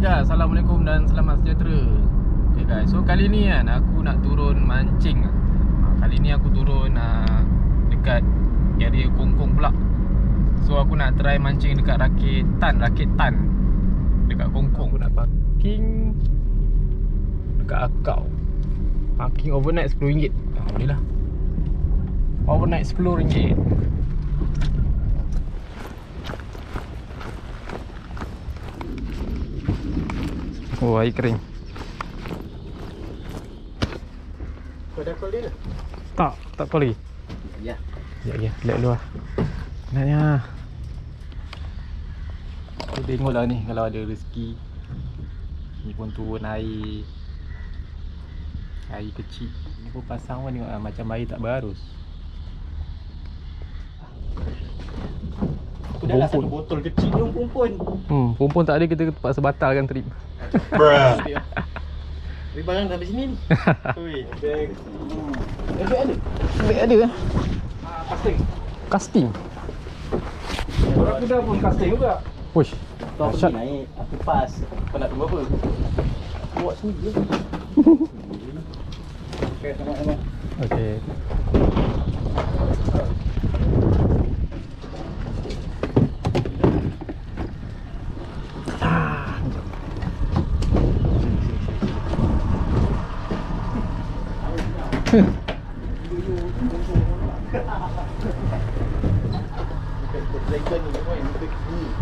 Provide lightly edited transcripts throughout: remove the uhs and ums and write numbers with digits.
guys, Assalamualaikum dan selamat sejahtera. Okay guys, so kali ni kan aku nak turun mancing. Kali ni aku turun dekat area Kongkong pula. So aku nak try mancing dekat rakit tan dekat Kongkong. Aku nak parking dekat Akau. Parking overnight RM10. Boleh lah. Overnight RM10. Oh, air kering. Kau dah call dia ke? Tak call lagi. Ya. Ya, lihat dulu lah. Penatnya. Aku tengoklah ni kalau ada rezeki. Ni pun turun air kecil. Ni pun pasang pun tengok macam air tak berarus. Aku dah lah satu botol kecil ni pumpun. Pumpun tak ada, kita terpaksa batalkan trip. Bruh. Tapi barang sampai sini ni. Oi, bag. Bag ada? Bag ada kan? Casting. Casting? Orang kuda pun casting juga. Wush. Kau pergi naik, aku pas. Kau nak tunggu apa? Buat sini je. Okay, sama-sama. Okay.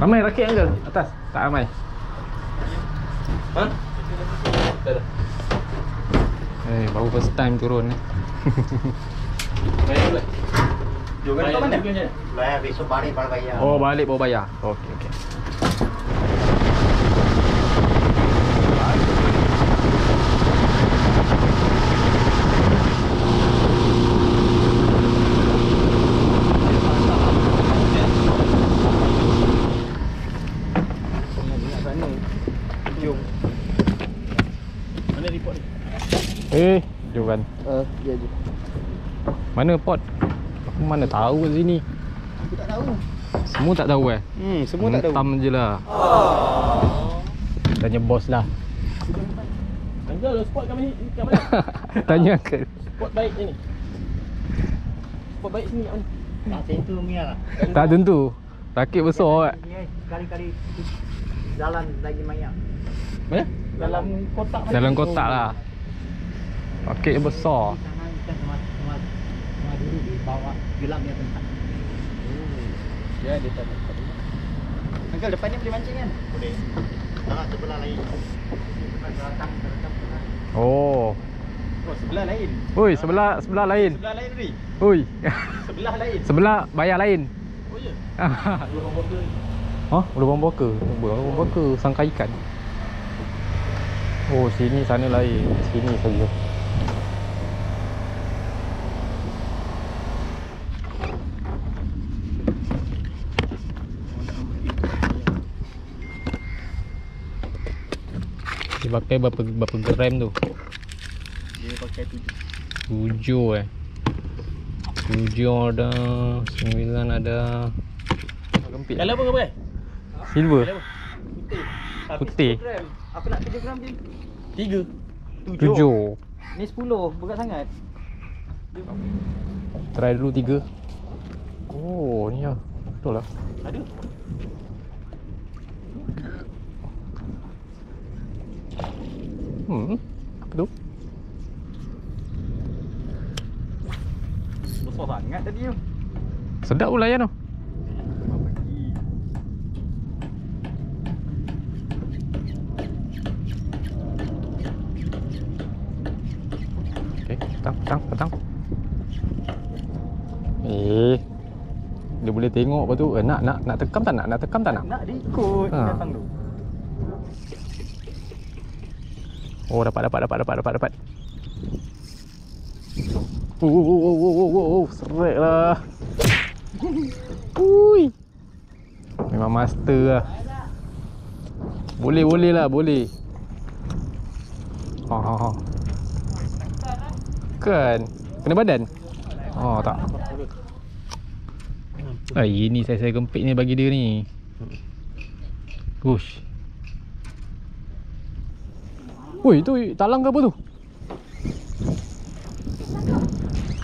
Ramai rakit kan ke atas? Tak ramai. Ha? Dah. Baru first time turun ni. Bayar pula. Jom kat mana? Bayar besok balik baru bayar. Oh, balik baru bayar. Okey. Jom kan. Ya je. Mana pot? Aku mana tahu kat sini. Aku tak tahu. Semua tak tahu Semua tak tahu. Hentam je lah. Tanya bos lah. Angel, spot kat mana? Tanya ke? Spot baik ni. Spot baik sini kat mana? Tak tentu Mia lah. Tak tentu. Rakit besar kan. Kali-kali jalan lagi banyak. Mana? Dalam kotak. Dalam kotak lah. Rakit besar. Tangan ikan sama dulu di bawah gelam dia tempat. Ya, dia tak dapat. Angkel, depan ni boleh mancing kan? Boleh. Tangan sebelah lain. Oh. Oh, sebelah lain. Oi, sebelah lain. Sebelah lain ni. Oi. Sebelah lain. Sebelah bayar lain. Oh ya. Lubang boka. Lubang boka sangka ikan. Oh, sini sana lain. Sini saja. Dia pakai berapa gram tu? Dia pakai 7 7 ada, 9 ada. Gempit. Kalau apa kau Silver. Putih. Putih. Aku nak 7 gram je. 3. 7. Ni 10, berat sangat. Try dulu 3. Oh, ni lah. Betul lah. Ada. Apa tu? Besar sangat tadi tu. Sedap pun layan tu. Okey, petang. Dia boleh tengok apa tu. Nak tekam tak nak? Nak tekam tak nak? Nak dia ikut datang tu. Oh, dapat. Seret lah. Ui. Memang master lah. Boleh lah. Kan? Kena badan? Oh, tak. Ini saya gempit ni bagi dia ni. Ush. Woi, itu talang ke apa tu?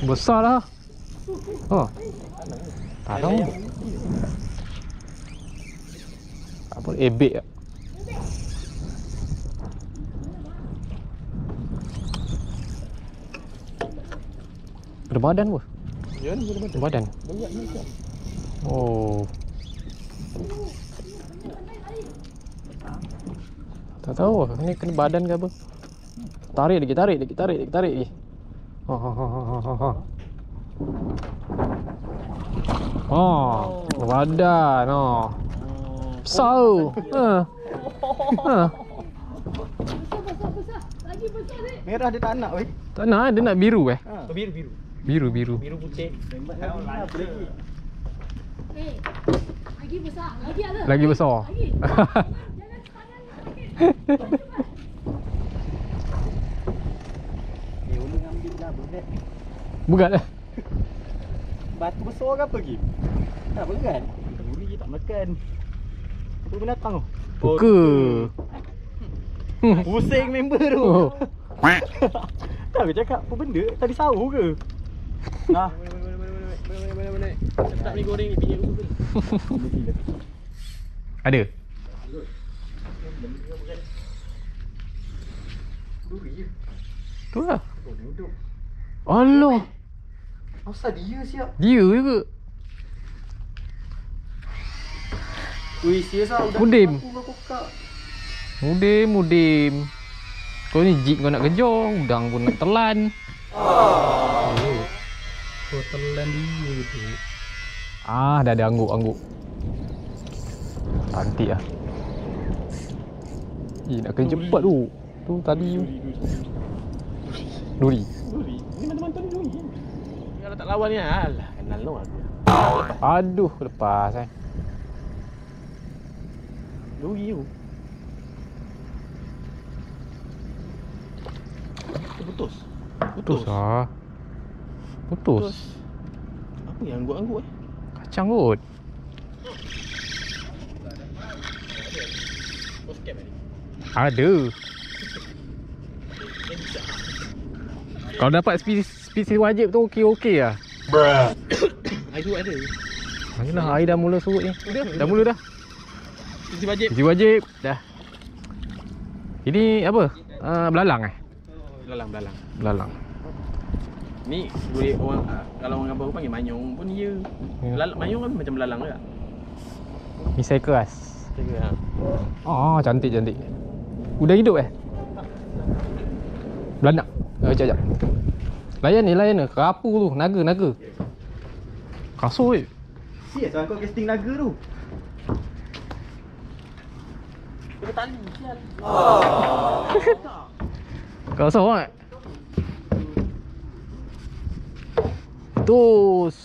Besar lah. Oh. Talang. Apa ebek ah. Ada badan pun. Ya ni ada Badan. banyak ni. Oh. Tak tahu ni kena badan ke apa. Tarik lagi. Badan. Besar tu. Merah dia tak nak weh. Tak nak, dia nak biru Biru. Biru. Biru putih. Apa lagi? Lagi besar, lagi ada. Lagi besar. Lagi. Jangan sepanjang. Ulung ambil lah berat. Berat lah. Batu besar ke apa lagi? Tak berat. Duri tak makan. Apa binatang tu? Puka. Pusing member tu. Oh. Tak aku cakap apa benda? Tadi sahur ke? Nah. Sedap ni goreng ni pinjam aku. Ada. Duri je. Tu lah. Oh, dia duduk. Allah. Asal dia siap. Dia juga. Ui, serius lah. Mudim. Aku kokak. Mudim. Kau ni jik kau nak kejar, udang pun nak telan. Kau telan dia tu. Dah ada angguk. Cantik lah. Nak kena cepat tu. Tu tadi duri. Ni mantap-mantap ni duri. Kalau tak lawan ni alah, kenal lu aku. Aduh, lepas Duri tu. Putus lah. Putus. Apa yang angguk-angguk Kacang kot. Ada. Kalau dapat spesies wajib tu okey lah. Air tu ada. Ayolah, air dah mula surut ni. Dah mula dah. Wajib. Spesies wajib. Dah. Ini apa? Belalang Belalang. Ni boleh orang kalau orang abang panggil manyung pun ya. Manyung kan macam belalang juga. Misai keras. Tengok. Cantik. Udah hidup Belanak. Sekejap. Layan ni. Kerapu tu. Naga. Kasut. Siap kau casting naga tu. Kena tali sial. Kasut kan? Tus.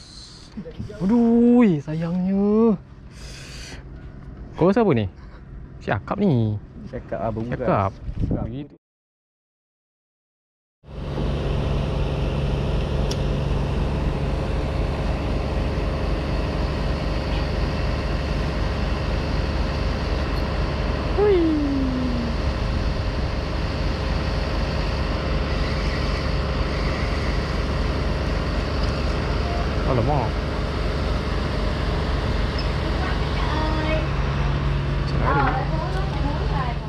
Aduh, sayangnya. Kau rasa apa ni? Cakap ni. Cakap abang Cakap. Begitu. Alamak.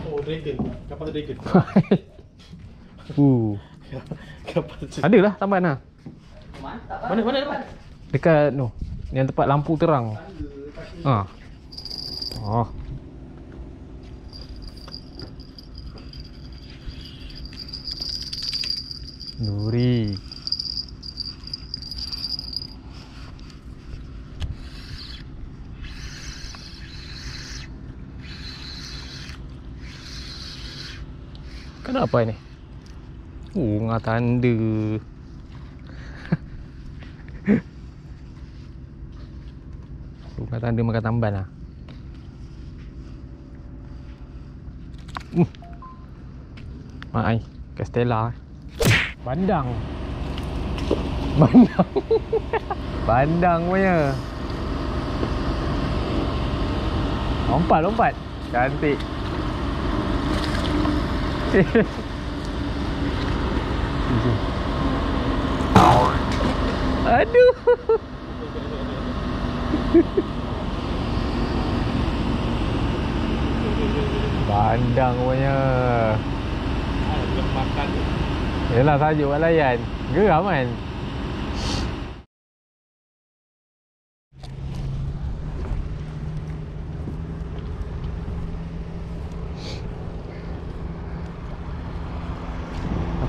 Oh, dragon. Kapal dragon. Kapal. Adalah tambahan lah. Mana depan? Dekat no. Yang tempat lampu terang. Duri. Kenapa ni? Bunga tanda. Bunga tanda makan tamban lah. Mai, Castella. Bandang. Bandang punya. Lompat. Cantik. Aduh. Bandang punya. Belum makan ni. Yelah saja buat layan. Geram kan?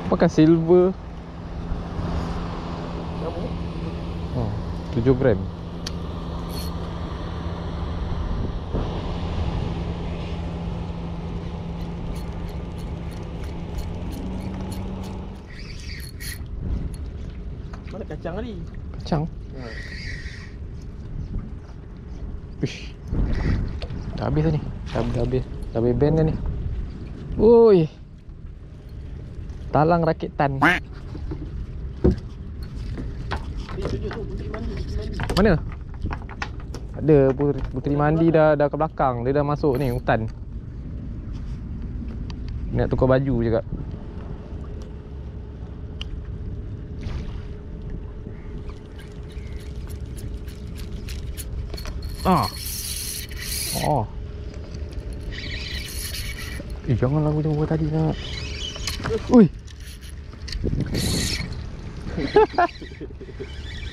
Apakah silver? Oh, 7 gram. Mana kacang tadi? Kacang? Uish. Dah habis dah ni. Dah habis. Dah habis band dah ni. Ui. Talang rakitan. Mana? Ada puteri mandi dah ke belakang. Dia dah masuk ni hutan. Nak tukar baju je kak. Oh. Janganlah aku jumpa tadi nak. Ui.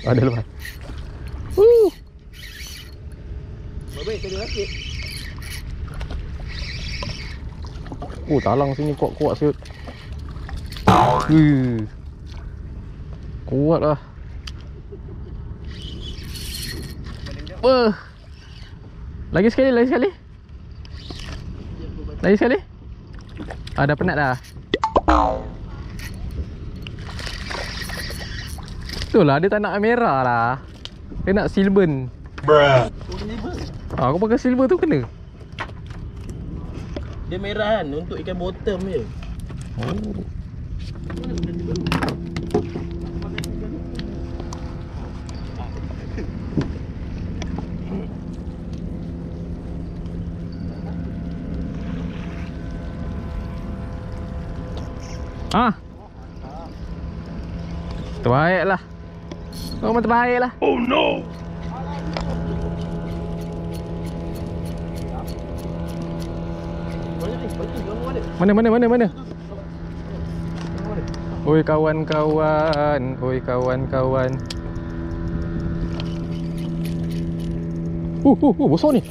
Ada lepas. Baik tadi rakit. Oh, talang sini kuat-kuat siut. Kuat lah. Lagi sekali. Dah penat dah. Betul lah, dia tak nak merah lah. Dia nak silver. Aku pakai silver tu kena. Dia merah kan untuk ikan bottom je. Terbaik lah. Oh, terbaik lah. Oh no. Mana? Oi kawan-kawan. Besar ni.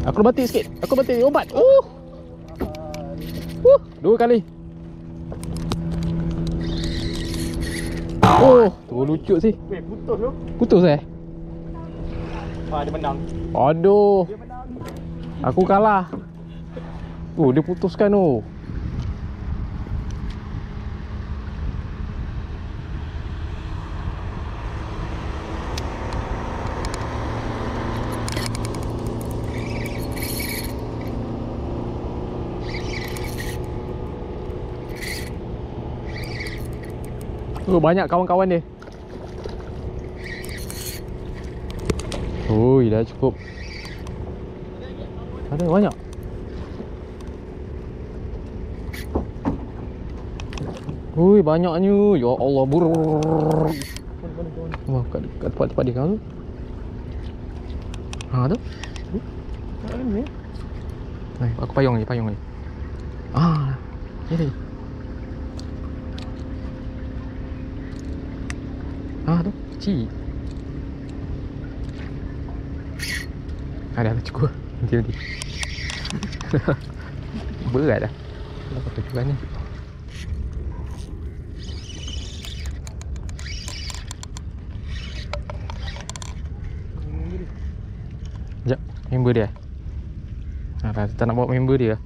Aku batik sikit. Obat. 2 kali. Tu lucu sih. Putus tu. Putus Dia menang. Aduh. Aku kalah. Dia putuskan tu. Banyak kawan-kawan dia. Dah cukup. Ada banyak. Banyaknya. Ya Allah, kat tempat dia kan tu. Tu. Aku payung ni. Ni. Tu kecil. Ada cukup. Nanti. Berat dah. Apa tujuannya? Sekejap, member dia. Tak nak bawa member dia.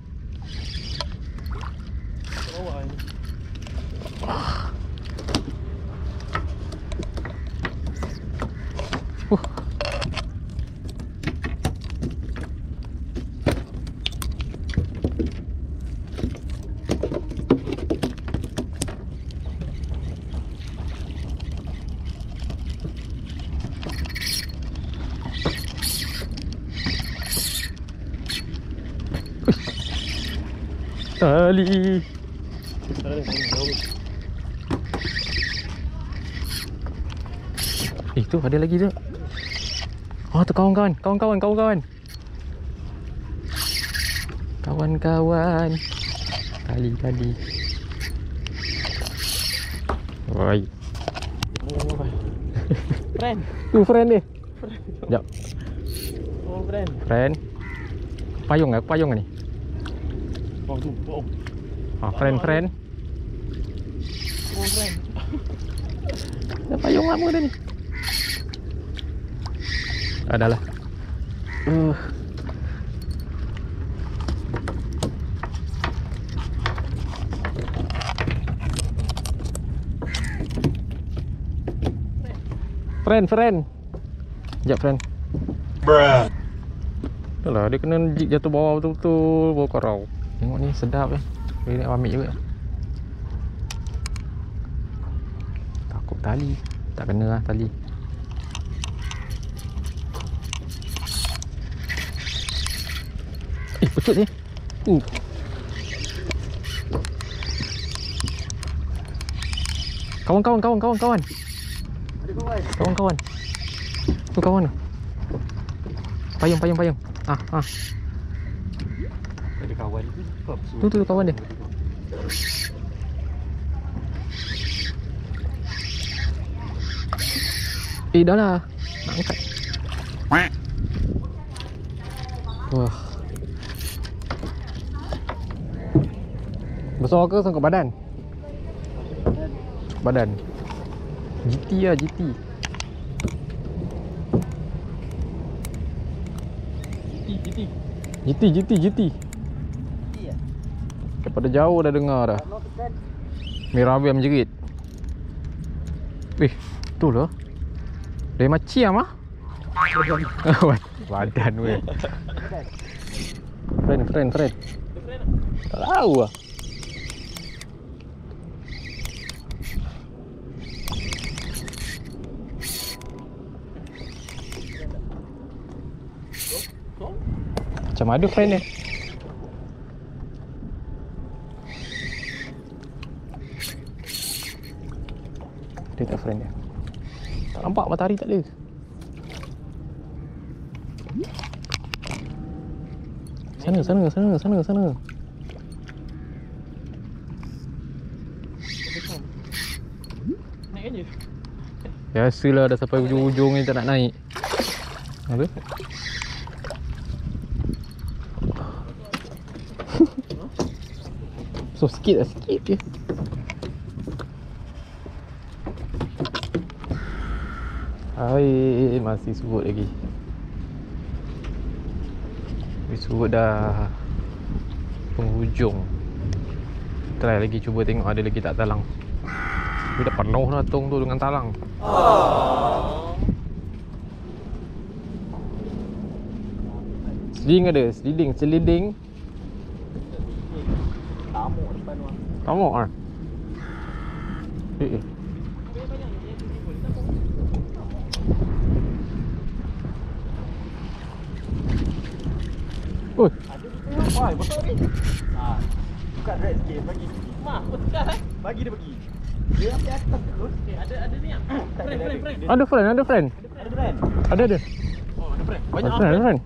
Tali. Tu ada lagi tu. Oh tu kawan-kawan. Kawan-kawan. Tali. Oi. Friend. Tu friend dia. Sekejap. Oh, friend. Friend. Payung ni. Oh, tu. Oh. Friend. Oh, friend. Dah payung lama dah ni. Adalah. Friend. Sekejap, friend. Bruh. Itulah, dia kena jig jatuh bawah betul-betul. Bawah karau. Tengok ni, sedap eh. Dia nak ambil juga. Takut tali. Tak kena lah tali. Pecut ni. Kawan. Ada kawan. Kawan. Tu kawan tu. Payung. Ada kawan tu. Tu kawan dia. Dah lah. Nak angkat. Wah. Besar ke sangkut badan? Badan. GT lah, GT. Daripada jauh dah dengar dah. Mirabi menjerit. Betul lah. Dari macam ah? Badan weh. Friend. Tak tahu lah. Macam ada friend dia. Dia tak friend dia. Tak nampak matahari tak ada. Sana. Naik je. Biasalah dah sampai ujung-ujung ni tak nak naik. Apa? So sikit je. Air masih surut lagi. Surut dah penghujung. Try lagi, cuba tengok ada lagi tak talang. Dia dah penuh dah tong tu dengan talang. Seliding ada, seliding. Tamuk depan tu. Tamuk ah. Oi. Ada di tengah. Oi, betul ni. Buka drag sikit bagi. Betul bagi dia pergi. Dia sampai atas terus. Ada ni ah. Friend. Ada friend. Ada friend. Ada. Oh, ada friend. Banyak ada friend.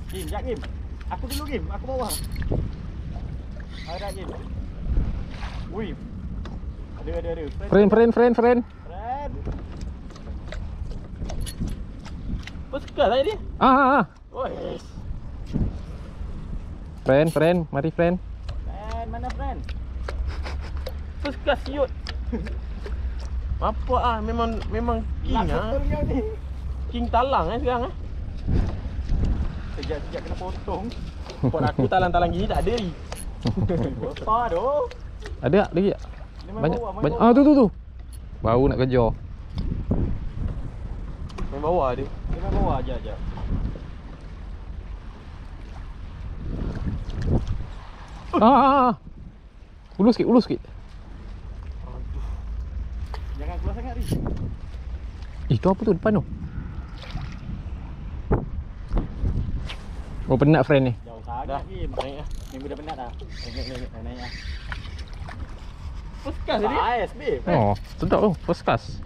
Game, sekejap game. Aku dulu game, aku bawah. Ada game. Ui. Ada. Friend. Apa suka saya dia? Oi. Friend, mari friend. Mana friend? Apa suka siut? Apa memang king King talang sekarang Sekejap kena potong. Pot aku talang-talang gini tak ada ni. Apa doh? Ada lagi tak? Banyak. Tu. Baru nak kejar. Main bawah dia. Dia main bawah aja. Ulus sikit. Jangan keluar sangat ni. Itu apa tu depan tu? Oh penat friend ni. Jauh Dah. Naik lah. Minggu dah penat dah. Naik lah. First class tadi? AS, babe. Oh, sedap tu. First class.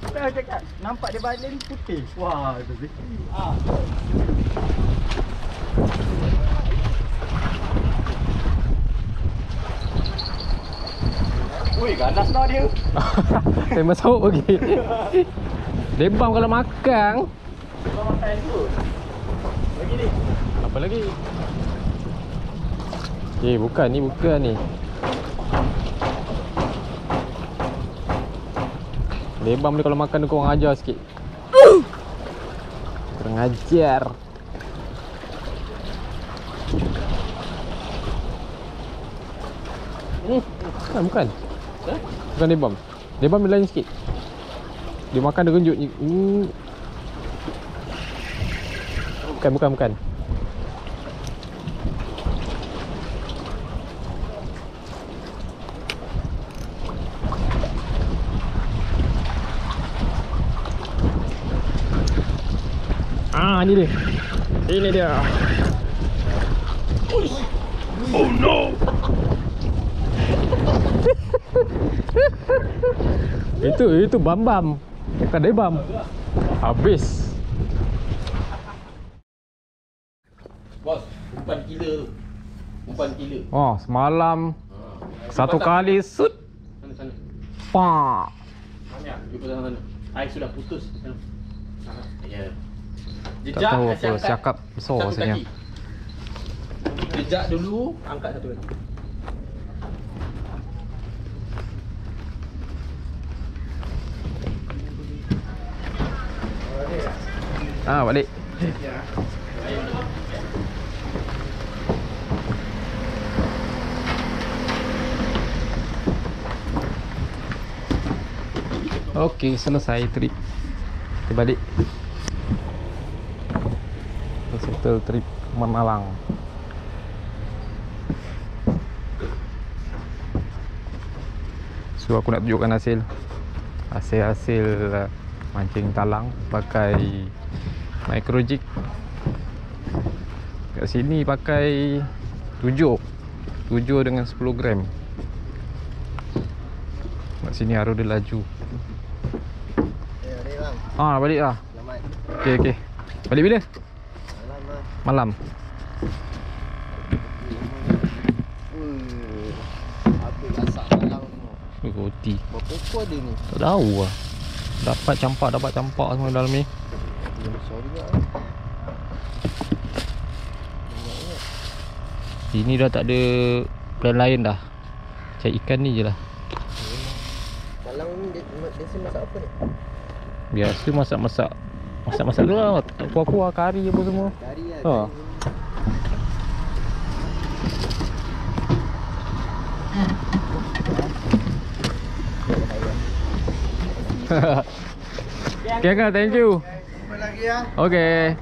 Dah cakap. Nampak dia balik ni putih. Wah, itu rezeki. Ui, ganas lah dia. Memang sauk pergi. Lebam kalau makan. Kau makan tu. Bagi ni. Apa lagi? Bukan ni. Lebam ni kalau makan kau orang ajar sikit. Kurang ajar. Bukan. Bukan lebam. Lebam dia lain sikit. Dia makan dia genjut. Bukan. Ni dia. Ini dia. Oh no. Itu bam-bam. Bukan lebam. Habis. Bos, umpan gila tu. Umpan gila. Oh, semalam satu kali sut. Sana. Pak. Mana? Jumpa sana. Air sudah putus sana. Ya. Tak tahu apa siakap besar rasanya. Jejak dulu, angkat satu lagi. Balik. Okey, selesai trip. Kita balik. Kita settle trip Malang. So aku nak tunjukkan hasil mancing talang pakai micro jig. Kat sini pakai 7 dengan 10 gram. Kat sini arus dia laju. Balik bang. Balik lah. Selamat. Okey. Balik bila? Malam. Habis lasak talang semua. Roti. Berapa ekor dia ni? Tak tahu lah. Dapat campak semua dalam ni. Dia besar juga. Sini dah tak ada plan lain dah. Cari ikan ni je lah. Talang ni dia masak apa ni? Biasa masak tu lah. Kuah-kuah, kari apa semua. Kari lah. Ha. Okay, thank you. Jumpa lagi ya. Okay.